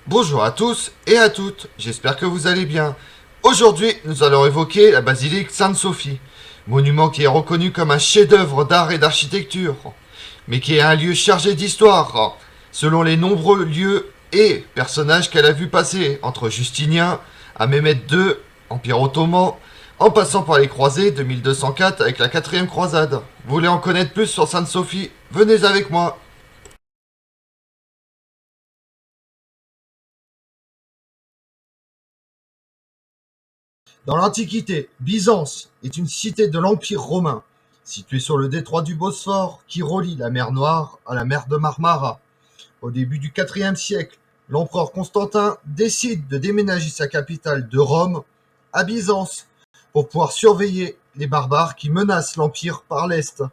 Bonjour à tous et à toutes, j'espère que vous allez bien. Aujourd'hui, nous allons évoquer la basilique Sainte-Sophie, monument qui est reconnu comme un chef-d'œuvre d'art et d'architecture, mais qui est un lieu chargé d'histoire, selon les nombreux lieux et personnages qu'elle a vu passer, entre Justinien à Mehmed II, Empire ottoman, en passant par les croisés de 1204 avec la 4e croisade. Vous voulez en connaître plus sur Sainte-Sophie? Venez avec moi. Dans l'Antiquité, Byzance est une cité de l'Empire romain, située sur le détroit du Bosphore qui relie la mer Noire à la mer de Marmara. Au début du IVe siècle, l'empereur Constantin décide de déménager sa capitale de Rome à Byzance pour pouvoir surveiller les barbares qui menacent l'Empire par l'Est.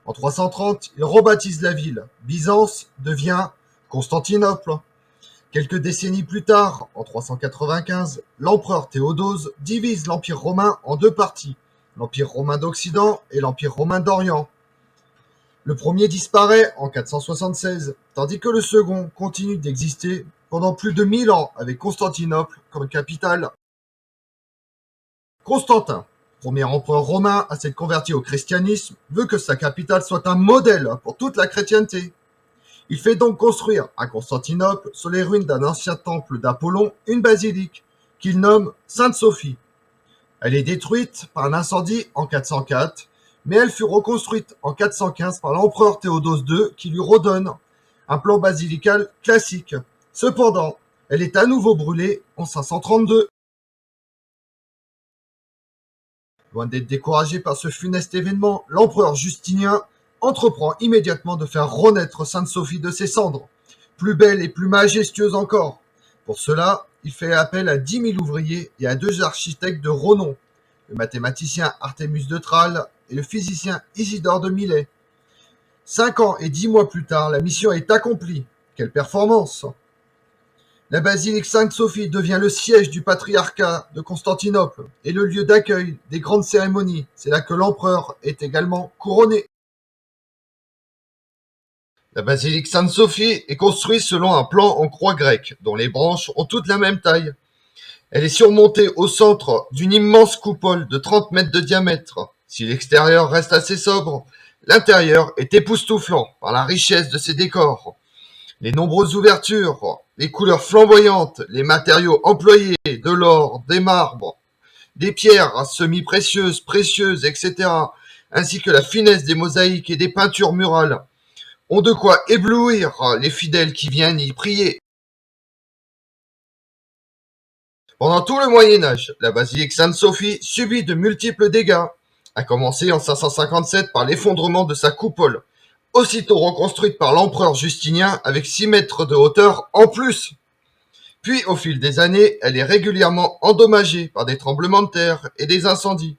En 330, il rebaptise la ville. Byzance devient Constantinople. Quelques décennies plus tard, en 395, l'empereur Théodose divise l'Empire romain en deux parties, l'Empire romain d'Occident et l'Empire romain d'Orient. Le premier disparaît en 476, tandis que le second continue d'exister pendant plus de 1000 ans avec Constantinople comme capitale. Constantin, premier empereur romain à s'être converti au christianisme, veut que sa capitale soit un modèle pour toute la chrétienté. Il fait donc construire à Constantinople, sur les ruines d'un ancien temple d'Apollon, une basilique qu'il nomme Sainte-Sophie. Elle est détruite par un incendie en 404, mais elle fut reconstruite en 415 par l'empereur Théodose II qui lui redonne un plan basilical classique. Cependant, elle est à nouveau brûlée en 532. Loin d'être découragé par ce funeste événement, l'empereur Justinien entreprend immédiatement de faire renaître Sainte-Sophie de ses cendres, plus belle et plus majestueuse encore. Pour cela, il fait appel à 10 000 ouvriers et à 2 architectes de renom, le mathématicien Artémus de Tralles et le physicien Isidore de Milet. 5 ans et 10 mois plus tard, la mission est accomplie. Quelle performance! La basilique Sainte-Sophie devient le siège du patriarcat de Constantinople et le lieu d'accueil des grandes cérémonies. C'est là que l'empereur est également couronné. La basilique Sainte-Sophie est construite selon un plan en croix grecque, dont les branches ont toutes la même taille. Elle est surmontée au centre d'une immense coupole de 30 mètres de diamètre. Si l'extérieur reste assez sobre, l'intérieur est époustouflant par la richesse de ses décors. Les nombreuses ouvertures, les couleurs flamboyantes, les matériaux employés, de l'or, des marbres, des pierres semi-précieuses, précieuses, etc., ainsi que la finesse des mosaïques et des peintures murales, ont de quoi éblouir les fidèles qui viennent y prier. Pendant tout le Moyen-Âge, la basilique Sainte-Sophie subit de multiples dégâts, à commencer en 557 par l'effondrement de sa coupole, aussitôt reconstruite par l'empereur Justinien avec 6 mètres de hauteur en plus. Puis, au fil des années, elle est régulièrement endommagée par des tremblements de terre et des incendies.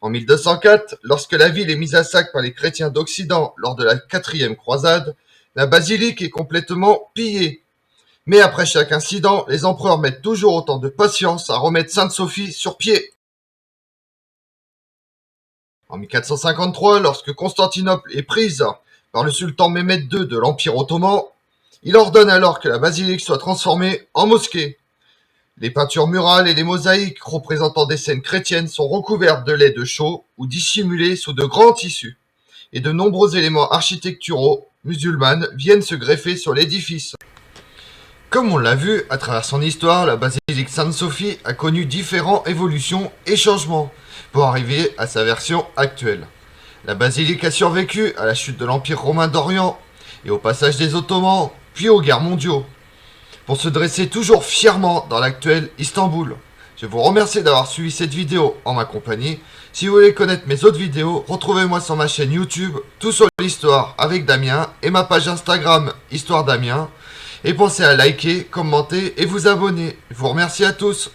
En 1204, lorsque la ville est mise à sac par les chrétiens d'Occident lors de la 4e croisade, la basilique est complètement pillée. Mais après chaque incident, les empereurs mettent toujours autant de patience à remettre Sainte-Sophie sur pied. En 1453, lorsque Constantinople est prise par le sultan Mehmed II de l'Empire ottoman, il ordonne alors que la basilique soit transformée en mosquée. Les peintures murales et les mosaïques représentant des scènes chrétiennes sont recouvertes de lait de chaux ou dissimulées sous de grands tissus. Et de nombreux éléments architecturaux musulmans viennent se greffer sur l'édifice. Comme on l'a vu, à travers son histoire, la basilique Sainte-Sophie a connu différentes évolutions et changements pour arriver à sa version actuelle. La basilique a survécu à la chute de l'Empire romain d'Orient et au passage des Ottomans, puis aux guerres mondiaux, pour se dresser toujours fièrement dans l'actuel Istanbul. Je vous remercie d'avoir suivi cette vidéo en ma compagnie. Si vous voulez connaître mes autres vidéos, retrouvez-moi sur ma chaîne YouTube, Tout sur l'Histoire avec Damien, et ma page Instagram, Histoire Damien. Et pensez à liker, commenter et vous abonner. Je vous remercie à tous.